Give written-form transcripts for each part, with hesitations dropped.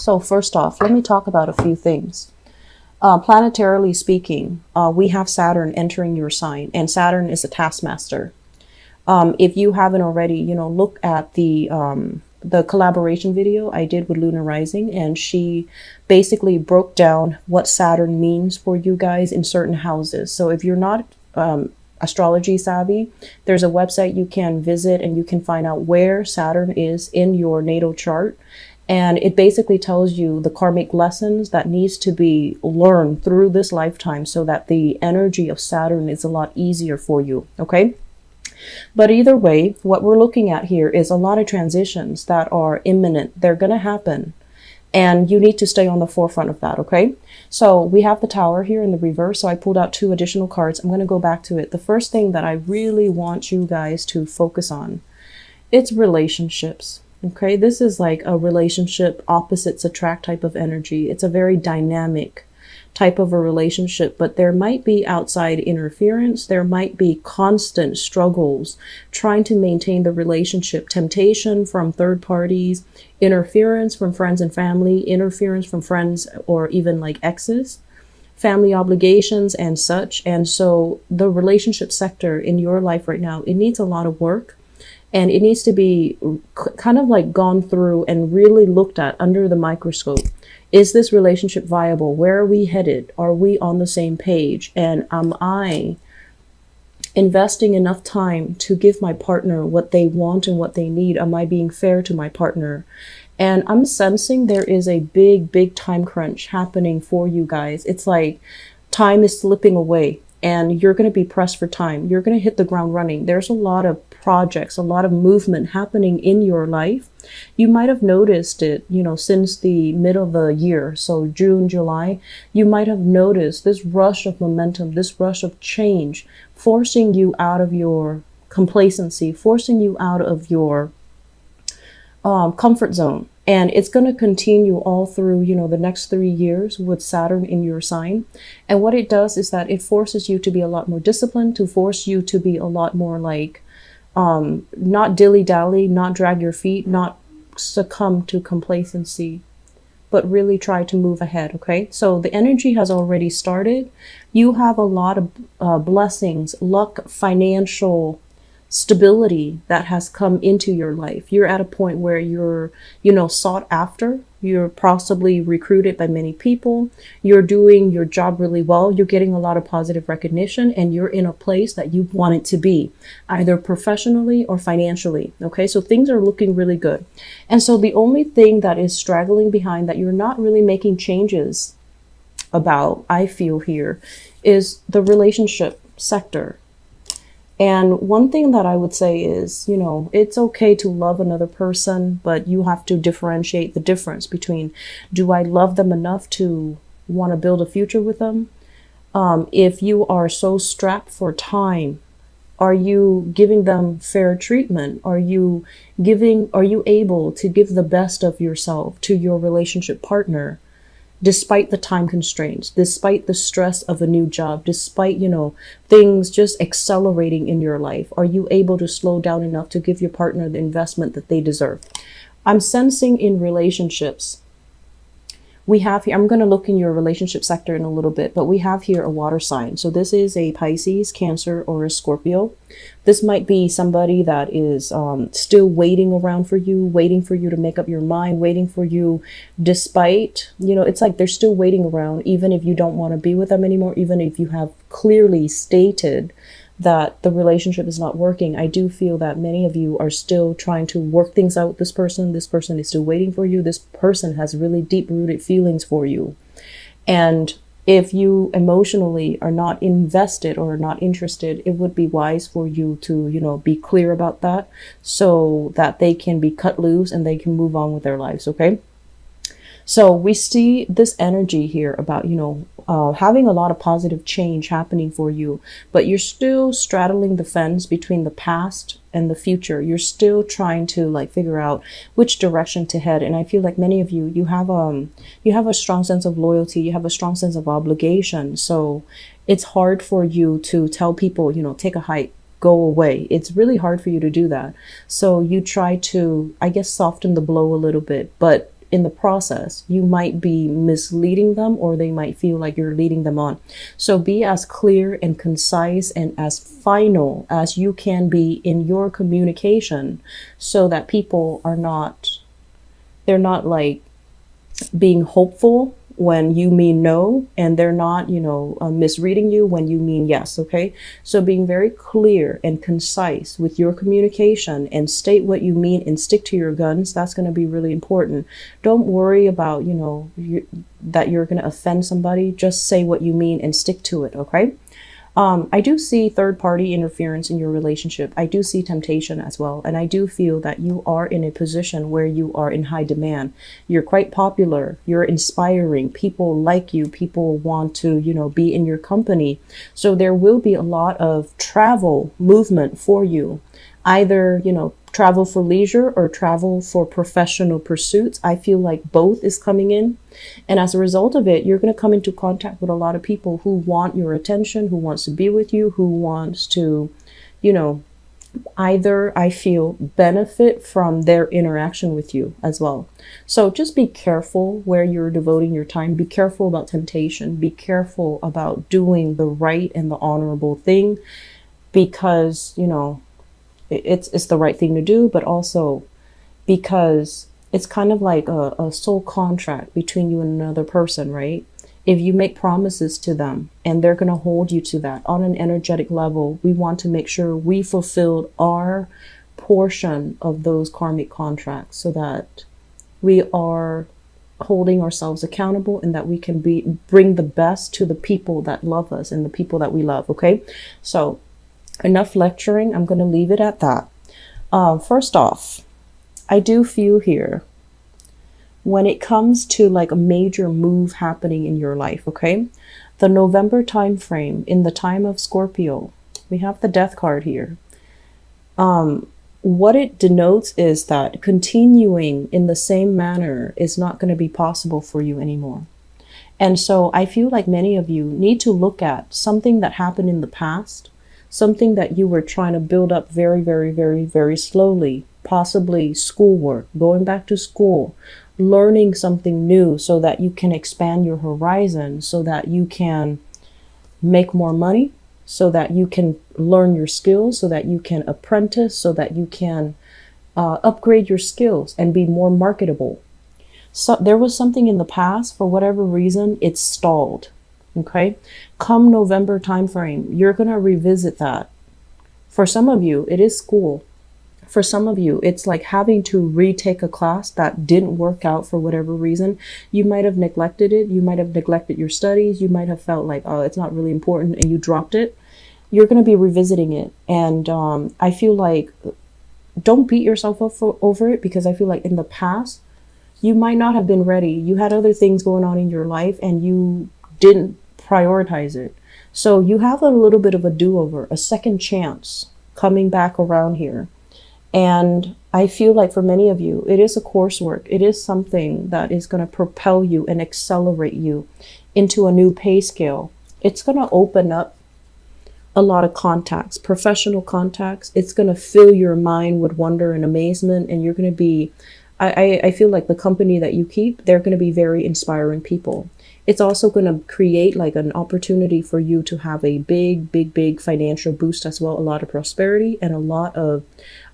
So first off, let me talk about a few things. Planetarily speaking, we have Saturn entering your sign, and Saturn is a taskmaster. If you haven't already, look at the collaboration video I did with Lunar Rising, and she basically broke down what Saturn means for you guys in certain houses. So if you're not astrology savvy, there's a website you can visit and you can find out where Saturn is in your natal chart. And it basically tells you the karmic lessons that needs to be learned through this lifetime so that the energy of Saturn is a lot easier for you. Okay. But either way, what we're looking at here is a lot of transitions that are imminent. They're going to happen. And you need to stay on the forefront of that, okay? So we have the Tower here in the reverse. So I pulled out 2 additional cards. I'm going to go back to it. The first thing that I really want you guys to focus on, it's relationships, okay? This is like a relationship opposites attract type of energy. It's a very dynamic type of a relationship, but there might be outside interference. There might be constant struggles trying to maintain the relationship, temptation from third parties, interference from friends and family, interference from friends or even like exes, family obligations and such. And so the relationship sector in your life right now, it needs a lot of work. And it needs to be kind of like gone through and really looked at under the microscope. Is this relationship viable? Where are we headed? Are we on the same page? And am I investing enough time to give my partner what they want and what they need? Am I being fair to my partner? And I'm sensing there is a big time crunch happening for you guys. It's like time is slipping away and you're going to be pressed for time. You're going to hit the ground running. There's a lot of projects, a lot of movement happening in your life. You might have noticed it, since the middle of the year. So June, July, you might have noticed this rush of momentum, this rush of change, forcing you out of your complacency, forcing you out of your comfort zone. And it's going to continue all through, the next 3 years with Saturn in your sign. And what it does is that it forces you to be a lot more disciplined, to force you to be a lot more like, not dilly-dally, not drag your feet, not succumb to complacency, but really try to move ahead, okay? So the energy has already started. You have a lot of blessings, luck, financial stability that has come into your life. You're at a point where you're, sought after. You're possibly recruited by many people. You're doing your job really well. You're getting a lot of positive recognition and you're in a place that you want it to be, either professionally or financially. Okay, so things are looking really good. And so the only thing that is straggling behind that you're not really making changes about, I feel here, is the relationship sector. And one thing that I would say is, it's okay to love another person, but you have to differentiate the difference between, do I love them enough to want to build a future with them? If you are so strapped for time, are you giving them fair treatment? Are you able to give the best of yourself to your relationship partner? Despite the time constraints, despite the stress of a new job, despite, things just accelerating in your life, are you able to slow down enough to give your partner the investment that they deserve? I'm sensing in relationships, we have here, I'm going to look in your relationship sector in a little bit, but we have here a water sign. So this is a Pisces, Cancer, or a Scorpio. This might be somebody that is still waiting around for you, waiting for you to make up your mind, waiting for you despite, it's like they're still waiting around, even if you don't want to be with them anymore, even if you have clearly stated that the relationship is not working. I do feel that many of you are still trying to work things out with this person. This person is still waiting for you. This person has really deep-rooted feelings for you. And if you emotionally are not invested or not interested, it would be wise for you to, be clear about that so that they can be cut loose and they can move on with their lives, okay? So we see this energy here about, having a lot of positive change happening for you, but you're still straddling the fence between the past and the future. You're still trying to figure out which direction to head. And I feel like many of you have a strong sense of loyalty. You have a strong sense of obligation. So it's hard for you to tell people, take a hike, go away. It's really hard for you to do that. So you try to, I guess, soften the blow a little bit, but in the process, you might be misleading them, or they might feel like you're leading them on. So be as clear and concise and as final as you can be in your communication, so that people are not, they're not like being hopeful when you mean no, and they're not, misreading you when you mean yes. Okay. So being very clear and concise with your communication, and state what you mean and stick to your guns. That's going to be really important. Don't worry about, that you're going to offend somebody. Just say what you mean and stick to it. Okay. I do see third-party interference in your relationship. I do see temptation as well. And I do feel that you are in a position where you are in high demand. You're quite popular. You're inspiring. People like you. People want to, be in your company. So there will be a lot of travel movement for you. Either, travel for leisure or travel for professional pursuits. I feel like both is coming in. And as a result of it, you're going to come into contact with a lot of people who want your attention, who wants to be with you, who wants to, either, I feel, benefit from their interaction with you as well. So just be careful where you're devoting your time. Be careful about temptation. Be careful about doing the right and the honorable thing, because, it's the right thing to do, but also because it's kind of like a soul contract between you and another person, right? If you make promises to them and they're going to hold you to that on an energetic level, we want to make sure we fulfilled our portion of those karmic contracts, so that we are holding ourselves accountable, and that we can bring the best to the people that love us and the people that we love. Okay. So enough lecturing. I'm going to leave it at that. First off, I do feel here, when it comes to like a major move happening in your life, okay, the November time frame, in the time of Scorpio, we have the Death card here. What it denotes is that continuing in the same manner is not going to be possible for you anymore. And so I feel like many of you need to look at something that happened in the past, something that you were trying to build up very, very, very, very slowly, possibly schoolwork, going back to school, learning something new so that you can expand your horizon, so that you can make more money, so that you can learn your skills, so that you can apprentice, so that you can upgrade your skills and be more marketable. So there was something in the past, for whatever reason, it's stalled. Okay, come November timeframe, you're going to revisit that. For some of you, it is school. For some of you, it's like having to retake a class that didn't work out for whatever reason. You might have neglected it. You might have neglected your studies. You might have felt like, oh, it's not really important, and you dropped it. You're going to be revisiting it. And I feel like, don't beat yourself up over it, because I feel like in the past, you might not have been ready. You had other things going on in your life, and you didn't prioritize it. So you have a little bit of a do-over, a second chance coming back around here. And I feel like for many of you, it is a coursework. It is something that is going to propel you and accelerate you into a new pay scale. It's going to open up a lot of contacts, professional contacts. It's going to fill your mind with wonder and amazement. And you're going to be, I feel like the company that you keep, they're going to be very inspiring people. It's also going to create like an opportunity for you to have a big, big, big financial boost as well. A lot of prosperity and a lot of,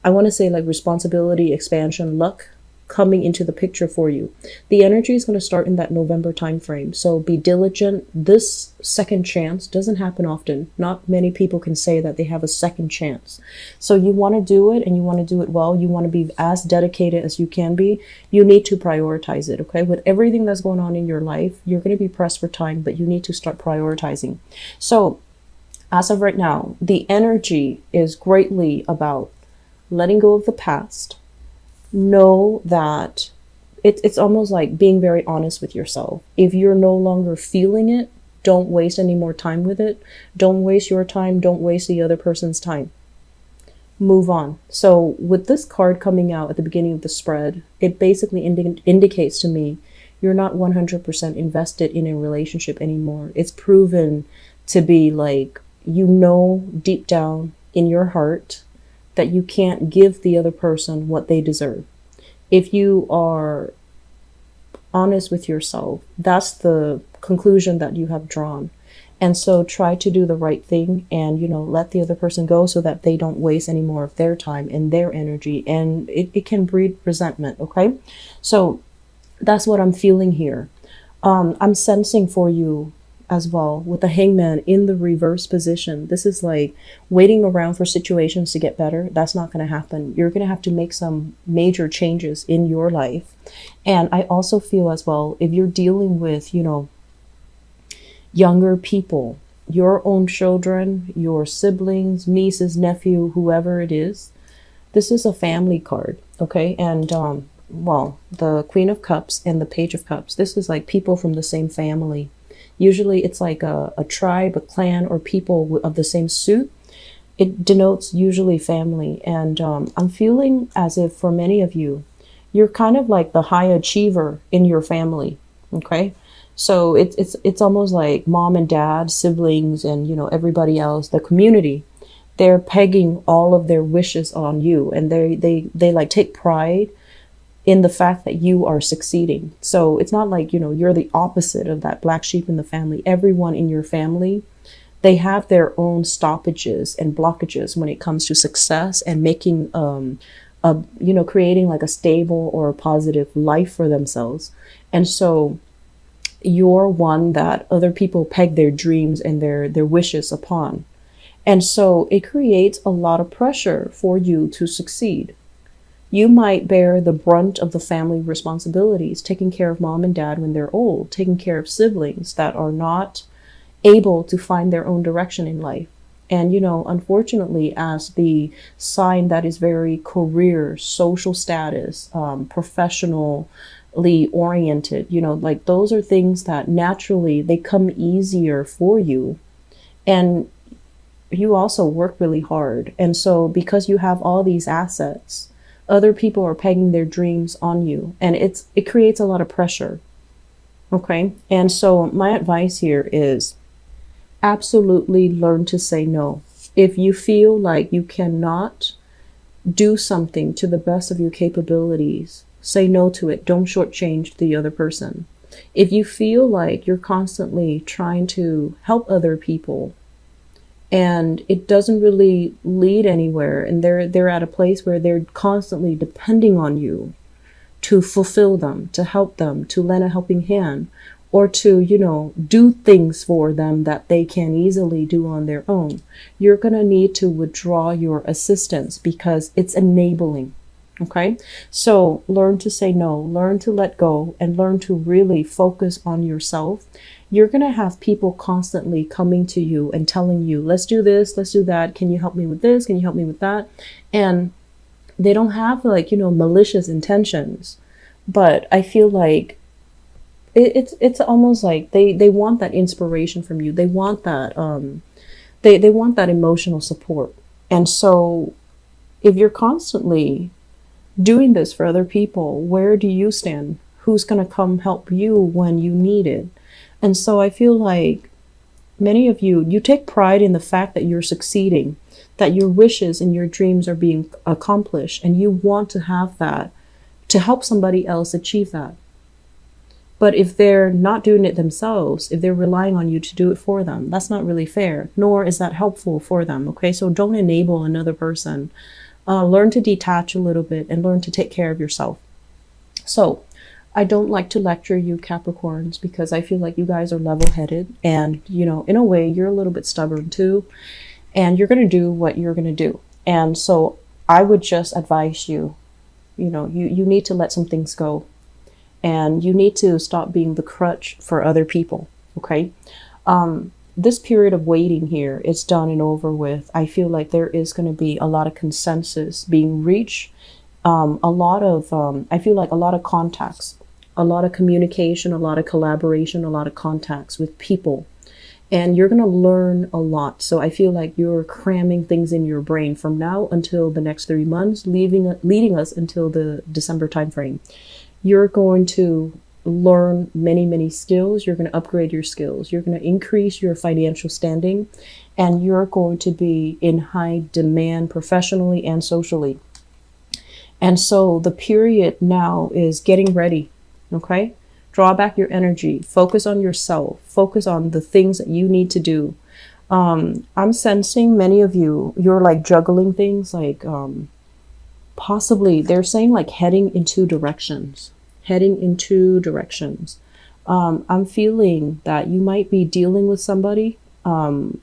I want to say, like responsibility, expansion, luck coming into the picture for you. The energy is going to start in that November time frame. So be diligent. This second chance doesn't happen often. Not many people can say that they have a second chance. So you want to do it, and you want to do it well. You want to be as dedicated as you can be. You need to prioritize it. Okay. With everything that's going on in your life, you're going to be pressed for time, but you need to start prioritizing. So as of right now, the energy is greatly about letting go of the past. Know that it's almost like being very honest with yourself. If you're no longer feeling it, don't waste any more time with it. Don't waste your time. Don't waste the other person's time. Move on. So with this card coming out at the beginning of the spread, it basically indicates to me you're not 100% invested in a relationship anymore. It's proven to be like, deep down in your heart that you can't give the other person what they deserve. If you are honest with yourself. That's the conclusion that you have drawn. And so try to do the right thing and, let the other person go so that they don't waste any more of their time and their energy. And it can breed resentment. Okay. So that's what I'm feeling here. I'm sensing for you as well with the hangman in the reverse position. This is like waiting around for situations to get better. That's not going to happen. You're going to have to make some major changes in your life. And I also feel as well, if you're dealing with, younger people, your own children, your siblings, nieces, nephew, whoever it is, this is a family card. Okay. And, well, the Queen of Cups and the Page of Cups, this is like people from the same family. Usually it's like a tribe, a clan, or people of the same suit. It denotes usually family. And I'm feeling as if for many of you, you're kind of like the high achiever in your family. Okay. So it's almost like mom and dad, siblings, and, everybody else, the community. They're pegging all of their wishes on you, and they like take pride in the fact that you are succeeding. So it's not like, you're the opposite of that black sheep in the family. Everyone in your family, they have their own stoppages and blockages when it comes to success and making, creating like a stable or a positive life for themselves. And so you're one that other people peg their dreams and their wishes upon. And so it creates a lot of pressure for you to succeed. You might bear the brunt of the family responsibilities, taking care of mom and dad when they're old, taking care of siblings that are not able to find their own direction in life. And, unfortunately, as the sign that is very career, social status, professionally oriented, like those are things that naturally they come easier for you. And you also work really hard. And so because you have all these assets, other people are pegging their dreams on you, and it creates a lot of pressure. Okay. And so my advice here is absolutely learn to say no. If you feel like you cannot do something to the best of your capabilities, say no to it. Don't shortchange the other person. If you feel like you're constantly trying to help other people and it doesn't really lead anywhere, and they're at a place where they're constantly depending on you to fulfill them, to help them, to lend a helping hand, or to, do things for them that they can easily do on their own, you're going to need to withdraw your assistance because it's enabling. Okay. So learn to say no, learn to let go, and learn to really focus on yourself. You're going to have people constantly coming to you and telling you, let's do this, let's do that. Can you help me with this? Can you help me with that? And they don't have like, malicious intentions, but I feel like it's almost like they want that inspiration from you. They want that, they want that emotional support. And so if you're constantly doing this for other people, where do you stand? Who's going to come help you when you need it? And so I feel like many of you take pride in the fact that you're succeeding, that your wishes and your dreams are being accomplished, and you want to have that to help somebody else achieve that. But if they're not doing it themselves, if they're relying on you to do it for them, that's not really fair, nor is that helpful for them. Okay, so don't enable another person. Learn to detach a little bit and learn to take care of yourself. So I don't like to lecture you Capricorns because I feel like you guys are level-headed and, in a way, you're a little bit stubborn too, and you're going to do what you're going to do. And so I would just advise you, you need to let some things go, and you need to stop being the crutch for other people. Okay. This period of waiting here, it's done and over with. I feel like there is going to be a lot of consensus being reached. I feel like a lot of contacts, a lot of communication, a lot of collaboration, a lot of contacts with people. And you're going to learn a lot. So I feel like you're cramming things in your brain from now until the next 3 months, leading us until the December timeframe. You're going to learn many, many skills. You're going to upgrade your skills. You're going to increase your financial standing, and you're going to be in high demand professionally and socially. And so the period now is getting ready. Okay. Draw back your energy. Focus on yourself. Focus on the things that you need to do. I'm sensing many of you, you're like juggling things, like possibly they're saying like heading in two directions. Heading in two directions. I'm feeling that you might be dealing with somebody. I'm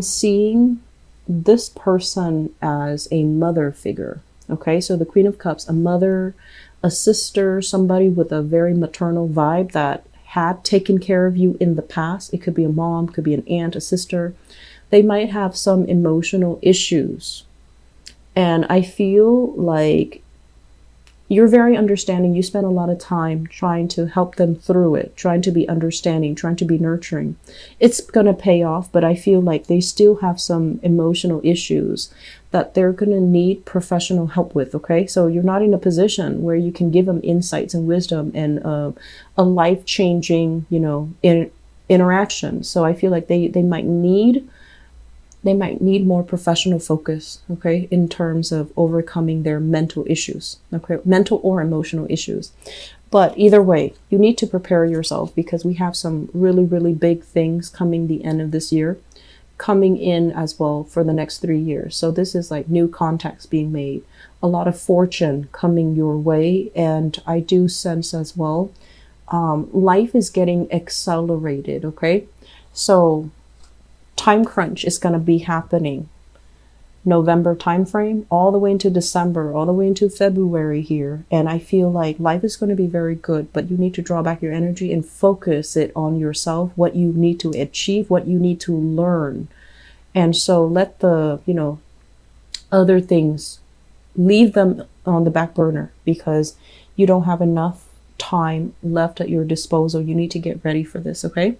seeing this person as a mother figure. Okay, so the Queen of Cups, a mother, a sister, somebody with a very maternal vibe that had taken care of you in the past. It could be a mom, could be an aunt, a sister. They might have some emotional issues. And I feel like you're very understanding. You spend a lot of time trying to help them through it, trying to be understanding, trying to be nurturing. It's going to pay off, but I feel like they still have some emotional issues that they're going to need professional help with, okay? So you're not in a position where you can give them insights and wisdom and a life-changing, you know, interaction. So I feel like they might need more professional focus, okay, in terms of overcoming their mental issues, okay, mental or emotional issues. But either way, you need to prepare yourself because we have some really, really big things coming the end of this year, coming in as well for the next 3 years. So this is like new contacts being made, a lot of fortune coming your way. And I do sense as well, life is getting accelerated, okay? So time crunch is going to be happening November timeframe all the way into December, all the way into February here. And I feel like life is going to be very good, but you need to draw back your energy and focus it on yourself, what you need to achieve, what you need to learn. And so let the, you know, other things, leave them on the back burner because you don't have enough time left at your disposal. You need to get ready for this, okay?